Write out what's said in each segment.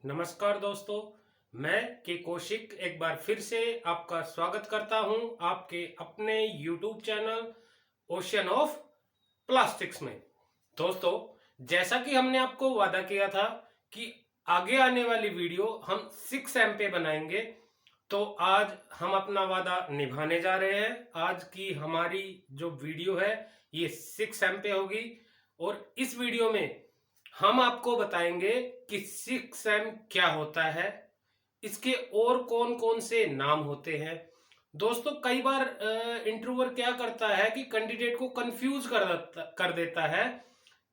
नमस्कार दोस्तों, मैं के कौशिक एक बार फिर से आपका स्वागत करता हूं आपके अपने YouTube channel ocean of plastics में। दोस्तों, जैसा कि हमने आपको वादा किया था कि आगे आने वाली वीडियो हम 6M पे बनाएंगे, तो आज हम अपना वादा निभाने जा रहे हैं। आज की हमारी जो वीडियो है ये 6M पे होगी और इस वीडियो में हम आपको बताएंगे कि 6M क्या होता है, इसके और कौन कौन से नाम होते हैं। दोस्तों, कई बार इंटरव्यूअर क्या करता है कि कैंडिडेट को कंफ्यूज कर देता है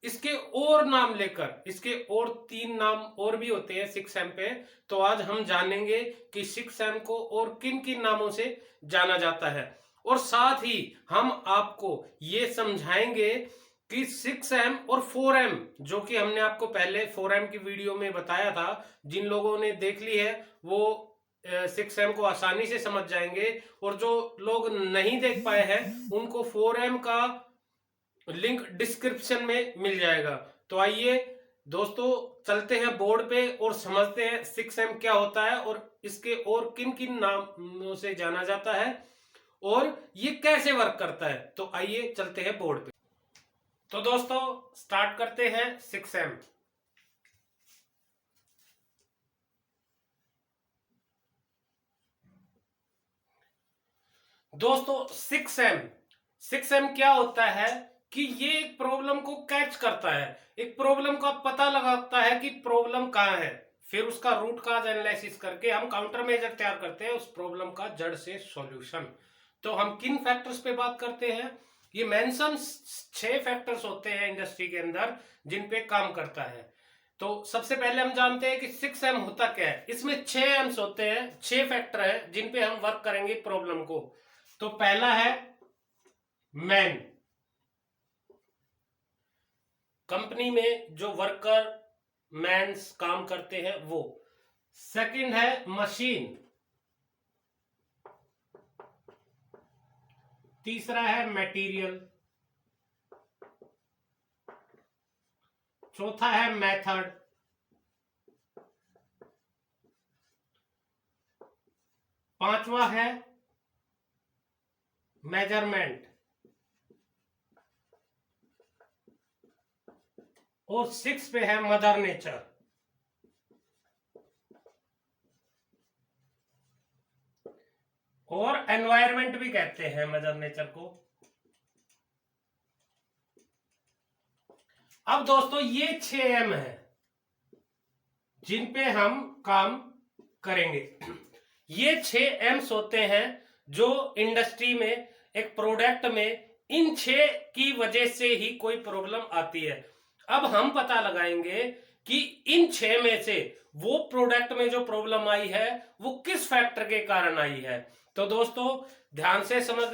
इसके और नाम लेकर। इसके और 3 नाम और भी होते हैं 6M पे। तो आज हम जानेंगे कि 6M को और किन किन नामों से जाना जाता है, और साथ ही हम आपको ये समझाएंगे कि 6M और 4M, जो कि हमने आपको पहले 4M की वीडियो में बताया था। जिन लोगों ने देख ली है वो 6M को आसानी से समझ जाएंगे, और जो लोग नहीं देख पाए हैं उनको 4M का लिंक डिस्क्रिप्शन में मिल जाएगा। तो आइए दोस्तों, चलते हैं बोर्ड पे और समझते हैं 6M क्या होता है और इसके और किन किन नामों से जाना जाता है और ये कैसे वर्क करता है। तो आइए चलते हैं बोर्ड पे। तो दोस्तों, स्टार्ट करते हैं 6M। दोस्तों, 6M क्या होता है कि ये एक प्रॉब्लम को कैच करता है, एक प्रॉब्लम का पता लगाता है कि प्रॉब्लम कहाँ है, फिर उसका रूट काज एनालिसिस करके हम काउंटर मेजर तैयार करते हैं उस प्रॉब्लम का जड़ से सॉल्यूशन। तो हम किन फैक्टर्स पे बात करते हैं? ये मेंशन 6 फैक्टर्स होते हैं इंडस्ट्री के अंदर जिन पे काम करता है। तो सबसे पहले हम जानते हैं कि 6M होता क्या है। इसमें 6 एम्स होते हैं, 6 फैक्टर है जिन पे हम वर्क करेंगे प्रॉब्लम को। तो पहला है मैन, कंपनी में जो वर्कर मैन्स काम करते हैं वो। सेकंड है मशीन, तीसरा है मटेरियल, चौथा है मेथड, पांचवा है मेजरमेंट, और 6 पे है मदर नेचर। और एनवायरमेंट भी कहते हैं मदर नेचर को। अब दोस्तों, ये 6M है जिन पे हम काम करेंगे। ये 6 M's होते हैं जो इंडस्ट्री में एक प्रोडक्ट में इन 6 की वजह से ही कोई प्रॉब्लम आती है। अब हम पता लगाएंगे कि इन 6 में से वो प्रोडक्ट में जो प्रॉब्लम आई है वो किस फैक्टर के कारण आई है। तो दोस्तों, ध्यान से समझ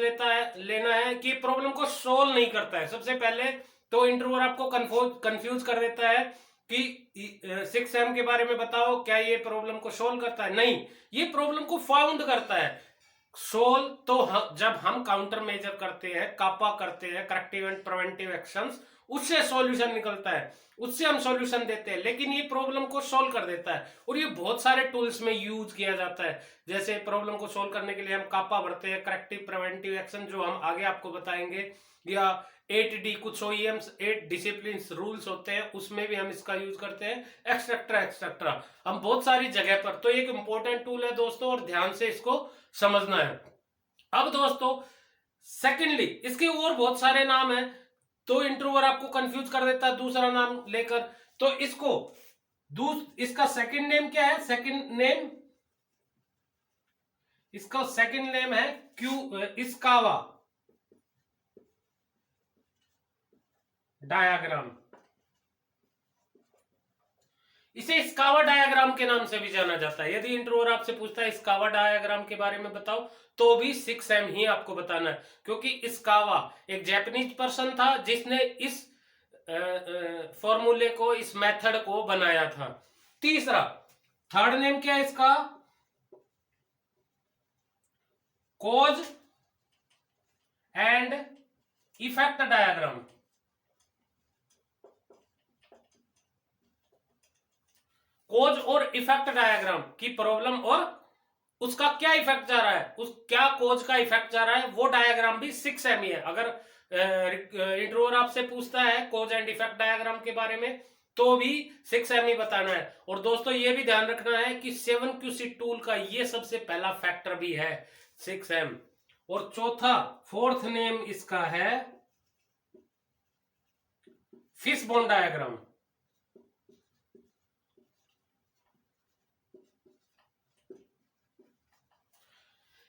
लेना है कि प्रॉब्लम को सोल्व नहीं करता है। सबसे पहले तो इंटरव्यूअर आपको कंफ्यूज कर देता है कि 6M के बारे में बताओ, क्या ये प्रॉब्लम को सोल्व करता है? नहीं, ये प्रॉब्लम को फाउंड करता है। सोल्व तो जब हम काउंटर मेजर करते हैं, कापा करते हैं, करेक्टिव एंड प्रिवेंटिव एक्शंस, उससे सॉल्यूशन निकलता है, उससे हम सॉल्यूशन देते हैं। लेकिन ये प्रॉब्लम को सोल्व कर देता है और ये बहुत सारे टूल्स में यूज किया जाता है। जैसे प्रॉब्लम को सोल्व करने के लिए हम कापा भरते हैं, करेक्टिव प्रिवेंटिव एक्शन जो हम आगे आपको बताएंगे, या 8D, कुछ OEMs 8 डिसिप्लिन रूल्स होते हैं उसमें भी हम इसका यूज करते हैं, एक्सेट्रा एक्सेट्रा। हम बहुत सारी जगह पर, तो एक इंपॉर्टेंट टूल है दोस्तों और ध्यान से इसको समझना है। अब दोस्तों, सेकेंडली इसके और बहुत सारे नाम हैं, तो इंटरव्यूअर आपको कंफ्यूज कर देता है दूसरा नाम लेकर। तो इसका सेकंड नेम क्या है? इसका सेकंड नेम है इस्कावा डायग्राम। इसे स्कावा डायग्राम के नाम से भी जाना जाता है। यदि इंटरव्यूअर आपसे पूछता है स्कावा डायग्राम के बारे में बताओ, तो भी 6M ही आपको बताना है, क्योंकि स्कावा एक जापानीज पर्सन था जिसने इस फॉर्मूले को, इस मेथड को बनाया था। तीसरा, थर्ड नेम क्या है इसका? Cause and effect diagram. Cause और इफेक्ट डायग्राम की प्रॉब्लम और उसका क्या इफेक्ट जा रहा है, उस क्या कोज का इफेक्ट जा रहा है, वो डायग्राम भी 6 ही है। अगर इंटरव्यूअर आपसे पूछता है कोज एंड इफेक्ट डायग्राम के बारे में तो भी 6 ही बताना है। और दोस्तों ये भी ध्यान रखना है कि 7QC टूल का ये सबसे पहला फैक्टर भी है 6M। और चौथा फोर्थ नेम इसका है फिशबोन डायग्राम।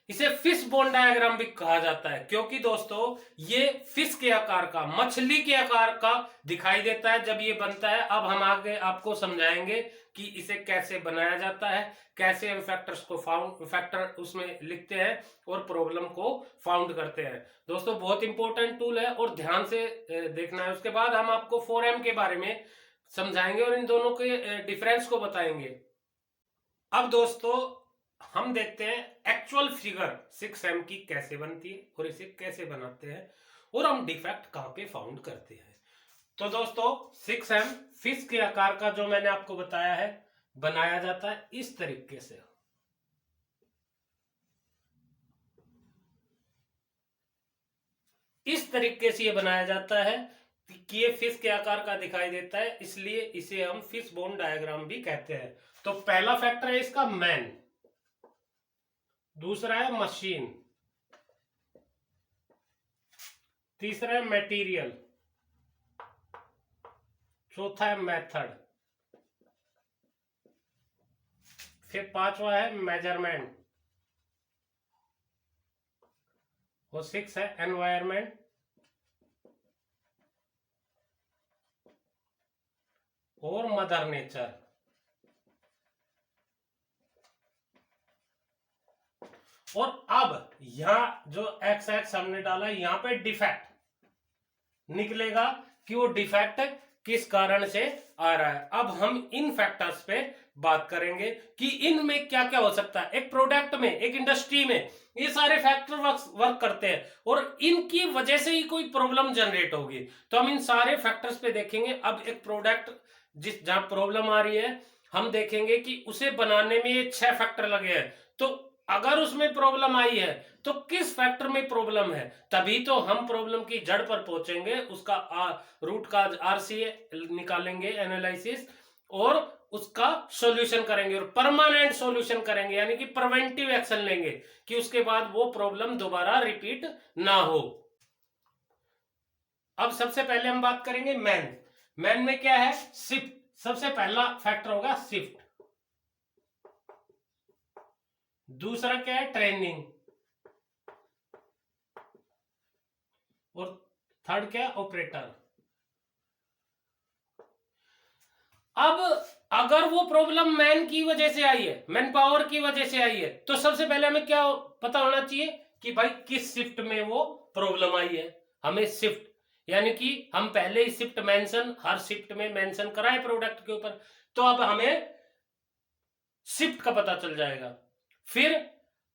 इसे फिश बोन डायग्राम भी कहा जाता है क्योंकि दोस्तों ये फिश के आकार का, मछली के आकार का दिखाई देता है जब ये बनता है। अब हम आगे आपको समझाएंगे कि इसे कैसे बनाया जाता है, कैसे हम फैक्टर्स को फैक्टर उसमें लिखते हैं और प्रॉब्लम को फाउंड करते हैं। दोस्तों बहुत इंपॉर्टेंट टूल है और ध्यान से देखना है। उसके बाद हम आपको 4M के बारे में समझाएंगे और इन दोनों के डिफरेंस को बताएंगे। अब दोस्तों हम देखते हैं एक्चुअल फिगर 6M की कैसे बनती है और इसे कैसे बनाते हैं और हम डिफेक्ट कहां पे फाउंड करते हैं। तो दोस्तों 6M फिश के आकार का जो मैंने आपको बताया है बनाया जाता है इस तरीके से। इस तरीके से ये बनाया जाता है कि ये फिश के आकार का दिखाई देता है, इसलिए इसे हम फिश बोन डायग्राम भी कहते हैं। तो पहला फैक्टर है इसका मैन, दूसरा है मशीन, तीसरा है मटेरियल, चौथा है मेथड, फिर पांचवा है मेजरमेंट और 6 है एनवायरमेंट और मदर नेचर। और अब यहां जो एक्स एक्स हमने डाला यहां पे डिफेक्ट निकलेगा कि वो डिफेक्ट किस कारण से आ रहा है। अब हम इन फैक्टर्स पे बात करेंगे कि इनमें क्या क्या हो सकता है। एक प्रोडक्ट में, एक इंडस्ट्री में ये सारे फैक्टर वर्क करते हैं और इनकी वजह से ही कोई प्रॉब्लम जनरेट होगी। तो हम इन सारे फैक्टर्स पे देखेंगे। अब एक प्रोडक्ट जहां प्रॉब्लम आ रही है हम देखेंगे कि उसे बनाने में ये 6 फैक्टर लगे हैं। तो अगर उसमें प्रॉब्लम आई है तो किस फैक्टर में प्रॉब्लम है, तभी तो हम प्रॉब्लम की जड़ पर पहुंचेंगे, उसका रूट का RCA निकालेंगे, एनालिसिस, और उसका सॉल्यूशन करेंगे और परमानेंट सॉल्यूशन करेंगे, यानी कि प्रिवेंटिव एक्शन लेंगे कि उसके बाद वो प्रॉब्लम दोबारा रिपीट ना हो। अब सबसे पहले हम बात करेंगे मैन। मैन में क्या है, शिफ्ट। सबसे पहला फैक्टर होगा शिफ्ट। दूसरा क्या है, ट्रेनिंग। और थर्ड क्या है, ऑपरेटर। अब अगर वो प्रॉब्लम मैन की वजह से आई है, मैन पावर की वजह से आई है, तो सबसे पहले हमें क्या पता होना चाहिए कि भाई किस शिफ्ट में वो प्रॉब्लम आई है। हमें शिफ्ट, यानी कि हम पहले ही शिफ्ट मेंशन, हर शिफ्ट में मेंशन कराए प्रोडक्ट के ऊपर, तो अब हमें शिफ्ट का पता चल जाएगा। फिर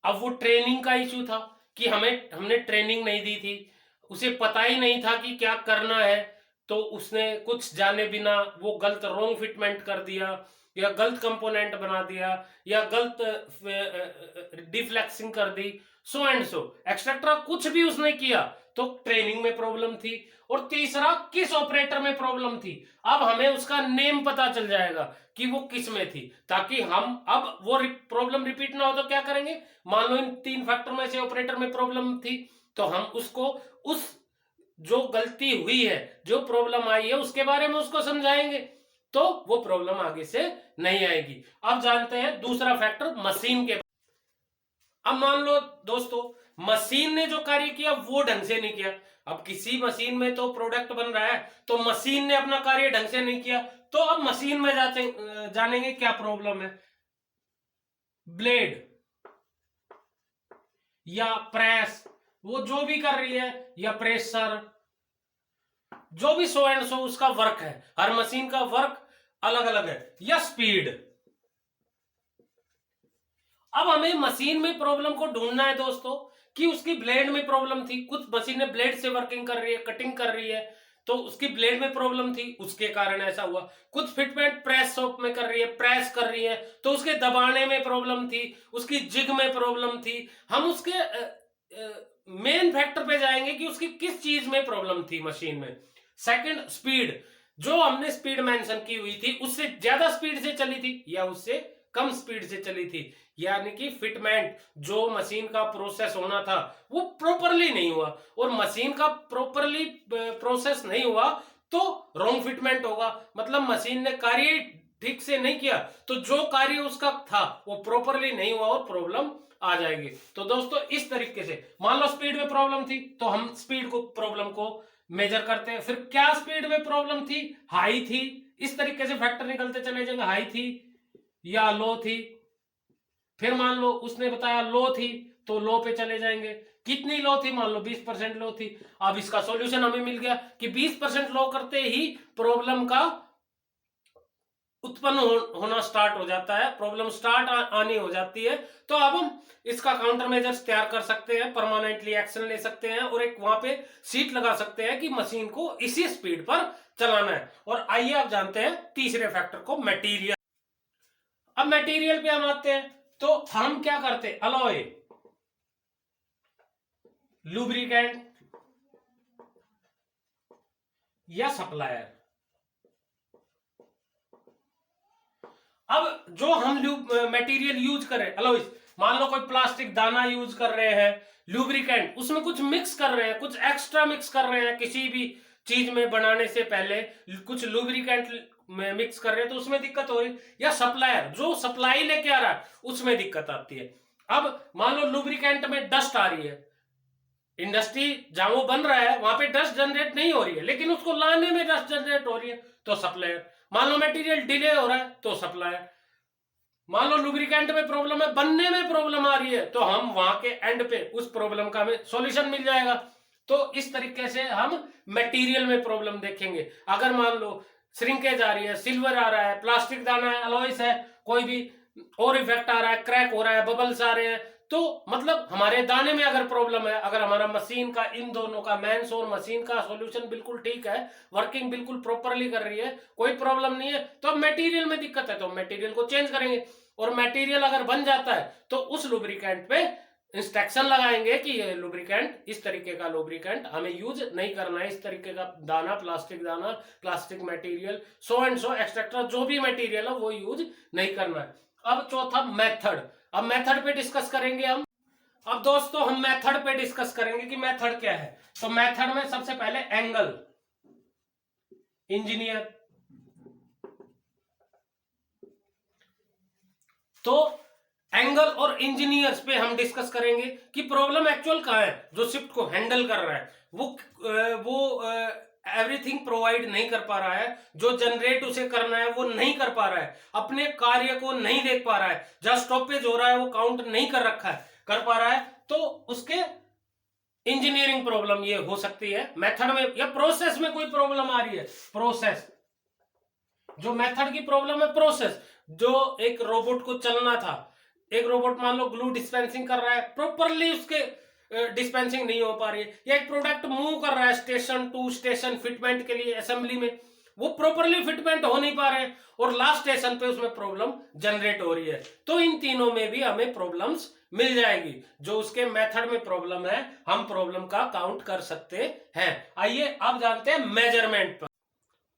अब वो ट्रेनिंग का इशू था कि हमने ट्रेनिंग नहीं दी थी, उसे पता ही नहीं था कि क्या करना है, तो उसने कुछ जाने बिना वो गलत रोंग फिटमेंट कर दिया या गलत कंपोनेंट बना दिया या गलत डिफ्लेक्सिंग कर दी, सो एंड सो एक्सेट्रा कुछ भी उसने किया, तो ट्रेनिंग में प्रॉब्लम थी। और तीसरा किस ऑपरेटर में प्रॉब्लम थी, अब हमें उसका नेम पता चल जाएगा कि वो किस में थी, ताकि हम अब वो प्रॉब्लम रिपीट ना हो। तो क्या करेंगे, मान लो इन 3 फैक्टर में से ऑपरेटर में प्रॉब्लम थी, तो हम उसको उस जो गलती हुई है, जो प्रॉब्लम आई है, उसके बारे में उसको समझाएंगे, तो वो प्रॉब्लम आगे से नहीं आएगी। अब जानते हैं दूसरा फैक्टर मशीन के। अब मान लो दोस्तों मशीन ने जो कार्य किया वो ढंग से नहीं किया। अब किसी मशीन में तो प्रोडक्ट बन रहा है, तो मशीन ने अपना कार्य ढंग से नहीं किया, तो अब मशीन में जानेंगे क्या प्रॉब्लम है। ब्लेड या प्रेस, वो जो भी कर रही है, या प्रेशर, जो भी सो एंड सो उसका वर्क है, हर मशीन का वर्क अलग अलग है, या स्पीड। अब हमें मशीन में प्रॉब्लम को ढूंढना है दोस्तों कि उसकी ब्लेड में प्रॉब्लम थी, कुछ मशीनें ब्लेड से वर्किंग कर रही है, कटिंग कर रही है, तो उसकी ब्लेड में प्रॉब्लम थी, उसके कारण ऐसा हुआ। कुछ फिटमेंट प्रेस शॉप में कर रही है, प्रेस कर रही है, तो उसके दबाने में प्रॉब्लम थी, उसकी जिग में प्रॉब्लम थी। हम उसके मेन फैक्टर पे जाएंगे कि उसकी किस चीज में प्रॉब्लम थी मशीन में। Second, speed. जो हमने स्पीड मेंशन की हुई थी उससे ज्यादा स्पीड से चली थी या उससे कम स्पीड से चली थी, यानी कि फिटमेंट जो मशीन का प्रोसेस होना था वो प्रॉपरली नहीं हुआ, और मशीन का प्रॉपरली प्रोसेस नहीं हुआ तो रॉन्ग फिटमेंट होगा, मतलब मशीन ने कार्य ठीक से नहीं किया, तो जो कार्य उसका था वो प्रॉपरली नहीं हुआ और प्रॉब्लम आ जाएगी। तो दोस्तों इस तरीके से मान लो स्पीड में प्रॉब्लम थी तो हम स्पीड को प्रॉब्लम को मेजर करते हैं। फिर क्या स्पीड में प्रॉब्लम थी, हाई थी, इस तरीके से फैक्टर निकलते चले जाएंगे, हाई थी या लो थी। फिर मान लो उसने बताया लो थी तो लो पे चले जाएंगे, कितनी लो थी, मान लो 20% लो थी। अब इसका सॉल्यूशन हमें मिल गया कि 20% लो करते ही प्रॉब्लम का उत्पन्न होना स्टार्ट हो जाता है, प्रॉब्लम स्टार्ट आनी हो जाती है। तो अब हम इसका काउंटर मेजर्स तैयार कर सकते हैं, परमानेंटली एक्शन ले सकते हैं और एक वहां पे सीट लगा सकते हैं कि मशीन को इसी स्पीड पर चलाना है। और आइए आप जानते हैं तीसरे फैक्टर को, मटेरियल। अब मटेरियल पे हम आते हैं तो हम क्या करते हैं, अलॉय, लुब्रिकेंट या सप्लायर। अब जो हम मटेरियल यूज कर रहे हैं, अलॉयज, मान लो कोई प्लास्टिक दाना यूज कर रहे हैं, लुब्रिकेंट उसमें कुछ मिक्स कर रहे हैं, कुछ एक्स्ट्रा मिक्स कर रहे हैं, किसी भी चीज में बनाने से पहले कुछ लुब्रिकेंट में मिक्स कर रहे हैं तो उसमें दिक्कत हो रही है। या सप्लायर जो सप्लाई लेके आ रहा है उसमें दिक्कत आती है। अब मान लो लुब्रिकेंट में डस्ट आ रही है, इंडस्ट्री जहां वो बन रहा है वहां पे डस्ट जनरेट नहीं हो रही है लेकिन उसको लाने में डस्ट जनरेट हो रही है तो सप्लायर। मान लो मटेरियल डिले हो रहा है तो सप्लायर। मान लो लुब्रिकेंट में प्रॉब्लम है, बनने में प्रॉब्लम आ रही है, तो हम वहां के एंड पे उस प्रॉब्लम का हमें सॉल्यूशन मिल जाएगा। तो इस तरीके से हम मटेरियल में प्रॉब्लम देखेंगे। अगर मान लो श्रिंकेज आ रही है, सिल्वर आ रहा है, प्लास्टिक दाना है, अलॉयस है, कोई भी और इफेक्ट आ रहा है, क्रैक हो रहा है, बबल्स आ रहे हैं, तो मतलब हमारे दाने में अगर प्रॉब्लम है, अगर हमारा मशीन का इन दोनों का मेंस और मशीन का सॉल्यूशन बिल्कुल ठीक है, वर्किंग बिल्कुल प्रॉपरली कर रही है, कोई प्रॉब्लम नहीं है, तो अब मटेरियल में दिक्कत है तो मटेरियल को चेंज करेंगे। और मटेरियल अगर बन जाता है तो उस लुब्रिकेंट पे इंस्ट्रक्शन लगाएंगे कि ये लुब्रिकेंट, इस तरीके का लुब्रिकेंट हमें यूज नहीं करना है, इस तरीके का दाना, plastic material, so and so etcetera, जो भी मटेरियल है वो यूज नहीं करना है। अब चौथा, मेथड। अब मेथड पे डिस्कस करेंगे हम। अब दोस्तों हम मेथड पे डिस्कस करेंगे कि मेथड क्या है। तो मेथड में सबसे पहले एंगल, इंजीनियर, तो एंगल और इंजीनियर्स पे हम डिस्कस करेंगे कि प्रॉब्लम एक्चुअल कहां है। जो शिफ्ट को हैंडल कर रहा है वो एवरीथिंग प्रोवाइड नहीं कर पा रहा है, जो जनरेट उसे करना है वो नहीं कर पा रहा है, अपने कार्य को नहीं देख पा रहा है, जहां स्टॉपेज हो रहा है वो काउंट नहीं कर रखा है, कर पा रहा है, तो उसके इंजीनियरिंग प्रॉब्लम ये हो सकती है। मेथड में या प्रोसेस में कोई प्रॉब्लम आ रही है, प्रोसेस, जो मेथड की प्रॉब्लम है, प्रोसेस, जो एक रोबोट को चलना था, एक रोबोट मान लो ग्लू डिस्पेंसिंग कर रहा है, प्रॉपरली उसके डिस्पेंसिंग नहीं हो पा रही है, या एक प्रोडक्ट मूव कर रहा है स्टेशन टू स्टेशन फिटमेंट के लिए असेंबली में, वो प्रॉपरली फिटमेंट हो नहीं पा रहे हैं और लास्ट स्टेशन पे उसमें प्रॉब्लम जनरेट हो रही है, तो इन तीनों में भी हमें प्रॉब्लम्स मिल जाएगी। जो उसके मेथड में प्रॉब्लम है हम प्रॉब्लम का काउंट कर सकते हैं। आइए अब जानते हैं मेजरमेंट पर।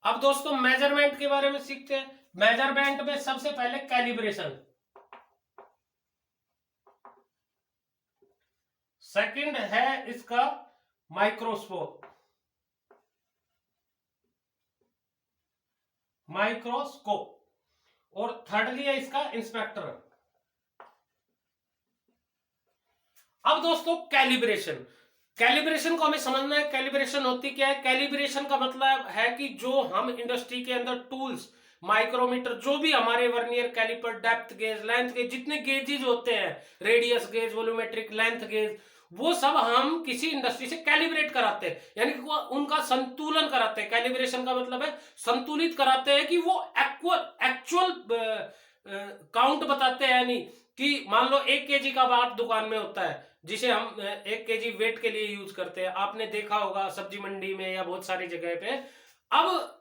अब दोस्तों मेजरमेंट के बारे में सीखते हैं। मेजरमेंट में सबसे पहले कैलिब्रेशन, सेकंड है इसका माइक्रोस्कोप, और थर्डली है इसका इंस्पेक्टर। अब दोस्तों कैलिब्रेशन, कैलिब्रेशन को हमें समझना है, कैलिब्रेशन होती क्या है। कैलिब्रेशन का मतलब है कि जो हम इंडस्ट्री के अंदर टूल्स, माइक्रोमीटर, जो भी हमारे vernier caliper, depth gauge, length gauge, जितने गेजेस होते हैं, radius gauge, volumetric, length gauge, वो सब हम किसी इंडस्ट्री से कैलिब्रेट कराते हैं, यानी कि उनका संतुलन कराते हैं। कैलिब्रेशन का मतलब है संतुलित कराते हैं कि वो एक्चुअल काउंट बताते हैं, यानी कि मान लो 1 kg का बाट दुकान में होता है, जिसे हम 1 kg वेट के लिए यूज करते हैं, आपने देखा होगा सब्जी मंडी में या बहुत सारी जगह पे। अब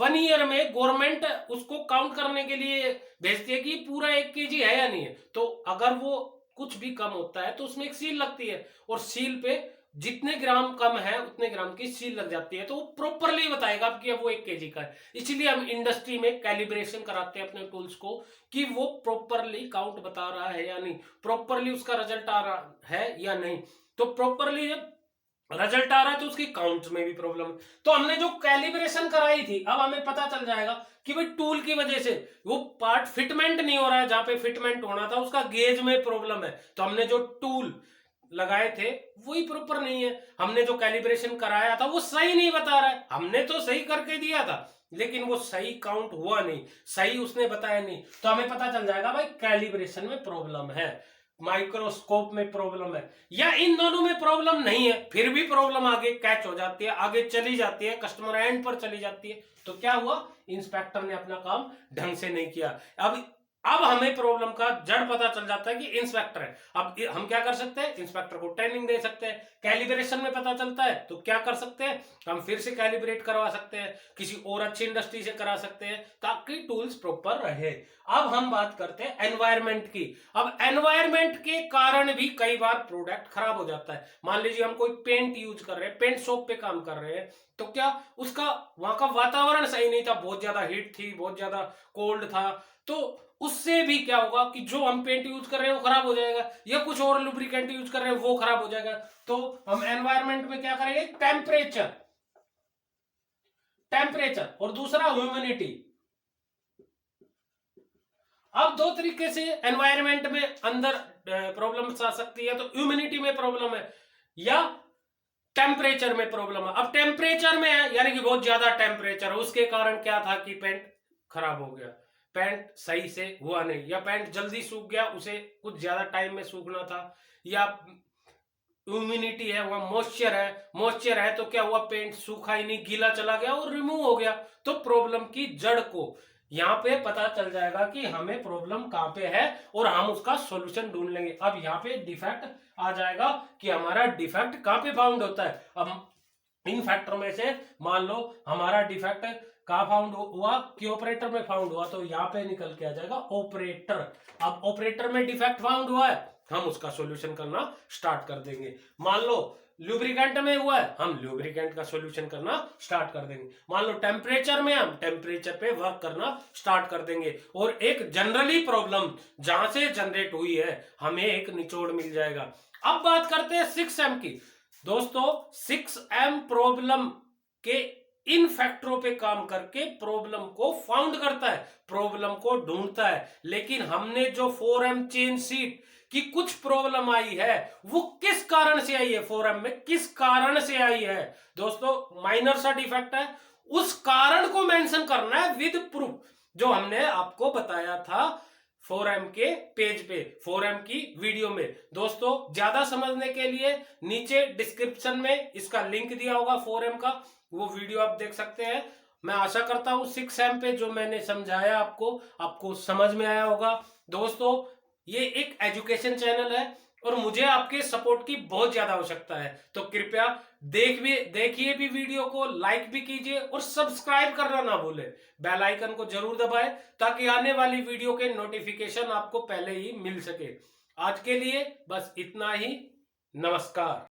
1 ईयर में गवर्नमेंट उसको काउंट करने के लिए भेजती है कि पूरा 1 kg है या नहीं है। तो अगर वो कुछ भी कम होता है तो उसमें एक सील लगती है, और सील पे जितने ग्राम कम है उतने ग्राम की सील लग जाती है, तो वो प्रॉपरली बताएगा कि अब वो 1 kg का है। इसीलिए हम इंडस्ट्री में कैलिब्रेशन कराते हैं अपने टूल्स को कि वो प्रॉपरली काउंट बता रहा है या नहीं, प्रॉपरली उसका रिजल्ट आ रहा है या नहीं। तो प्रॉपरली जब रिजल्ट आ रहा है तो उसकी काउंट में भी प्रॉब्लम है। तो हमने जो कैलिब्रेशन कराई थी, अब हमें पता चल जाएगा कि भाई टूल की वजह से वो पार्ट फिटमेंट नहीं हो रहा है, जहां पे फिटमेंट होना था उसका गेज में प्रॉब्लम है। तो हमने जो टूल लगाए थे वही प्रॉपर नहीं है, हमने जो कैलिब्रेशन कराया था वो सही नहीं बता रहा है। हमने तो सही करके दिया था लेकिन वो सही काउंट हुआ नहीं, सही उसने बताया नहीं। तो हमें पता चल जाएगा भाई कैलिब्रेशन में प्रॉब्लम है, माइक्रोस्कोप में प्रॉब्लम है, या इन दोनों में प्रॉब्लम नहीं है, फिर भी प्रॉब्लम आगे कैच हो जाती है, आगे चली जाती है, कस्टमर एंड पर चली जाती है। तो क्या हुआ, इंस्पेक्टर ने अपना काम ढंग से नहीं किया। अब हमें प्रॉब्लम का जड़ पता चल जाता है कि इंस्पेक्टर है। अब हम क्या कर सकते हैं, इंस्पेक्टर को ट्रेनिंग दे सकते हैं। कैलिब्रेशन में पता चलता है तो क्या कर सकते हैं, हम फिर से कैलिब्रेट करवा सकते हैं, किसी और अच्छी इंडस्ट्री से करा सकते हैं ताकि टूल्स प्रॉपर रहे। अब हम बात करते हैं एनवायरमेंट की। अब एनवायरमेंट के कारण भी कई बार प्रोडक्ट खराब हो जाता है। मान लीजिए हम कोई पेंट यूज कर रहे हैं, पेंट शॉप पे काम कर रहे हैं, तो क्या उसका वहां का वातावरण सही नहीं था, बहुत ज्यादा हीट थी, बहुत ज्यादा कोल्ड था, तो उससे भी क्या होगा कि जो हम पेंट यूज कर रहे हैं वो खराब हो जाएगा, या कुछ और लुब्रिकेंट यूज कर रहे हैं वो खराब हो जाएगा। तो हम एनवायरमेंट में क्या करेंगे, टेम्परेचर, टेम्परेचर और दूसरा ह्यूमिडिटी। अब दो तरीके से एनवायरमेंट में अंदर प्रॉब्लम्स आ सकती है। तो ह्यूमिडिटी में प्रॉब्लम है या टेम्परेचर में प्रॉब्लम है। अब टेम्परेचर में है यानी कि बहुत ज्यादा टेम्परेचर, उसके कारण क्या था कि पेंट खराब हो गया, पेंट सही से हुआ नहीं, या पेंट जल्दी सूख गया, उसे कुछ ज्यादा टाइम में सूखना था, या ह्यूमिडिटी है, वहां मॉइस्चर है, मॉइस्चर है तो क्या हुआ, पेंट सूखा ही नहीं, गीला चला गया और रिमूव हो गया। तो प्रॉब्लम की जड़ को यहाँ पे पता चल जाएगा कि हमें प्रॉब्लम कहां पे है और हम उसका सॉल्यूशन ढूंढ लेंगे। अब यहाँ पे डिफेक्ट आ जाएगा कि हमारा डिफेक्ट कहां पे फाउंड होता है। अब इन फैक्टर में से मान लो हमारा डिफेक्ट कहां फाउंड हुआ कि ऑपरेटर में फाउंड हुआ, तो यहाँ पे निकल के आ जाएगा ऑपरेटर। अब ऑपरेटर में डिफेक्ट फाउंड हुआ है, हम उसका सॉल्यूशन करना स्टार्ट कर देंगे। मान लो लुब्रिकेंट में हुआ है, हम लुब्रिकेंट का सॉल्यूशन करना स्टार्ट कर देंगे। मान लो टेम्परेचर में, हम टेम्परेचर पे वर्क करना स्टार्ट कर देंगे। और एक जनरली प्रॉब्लम जहां से जनरेट हुई है हमें एक निचोड़ मिल जाएगा। अब बात करते हैं 6M की। दोस्तों 6M प्रॉब्लम के इन फैक्टरों पे काम करके प्रॉब्लम को फाउंड करता है, प्रॉब्लम को ढूंढता है। लेकिन हमने जो 4M चेन सीट की कुछ प्रॉब्लम आई है वो किस कारण से आई है, 4M में किस कारण से आई है, दोस्तों माइनर सा डिफेक्ट है, उस कारण को मेंशन करना है विद प्रूफ, जो हमने आपको बताया था 4M के पेज पे, 4M की वीडियो में। दोस्तों ज्यादा समझने के लिए नीचे डिस्क्रिप्शन में इसका लिंक दिया होगा 4M का, वो वीडियो आप देख सकते हैं। मैं आशा करता हूं 6M पे जो मैंने समझाया आपको समझ में आया होगा। दोस्तों ये एक एजुकेशन चैनल है और मुझे आपके सपोर्ट की बहुत ज्यादा आवश्यकता है, तो कृपया देखिए भी वीडियो को, लाइक भी कीजिए और सब्सक्राइब करना ना भूलें। बेल आइकन को जरूर दबाएं ताकि आने वाली वीडियो के नोटिफिकेशन आपको पहले ही मिल सके। आज के लिए बस इतना ही, नमस्कार।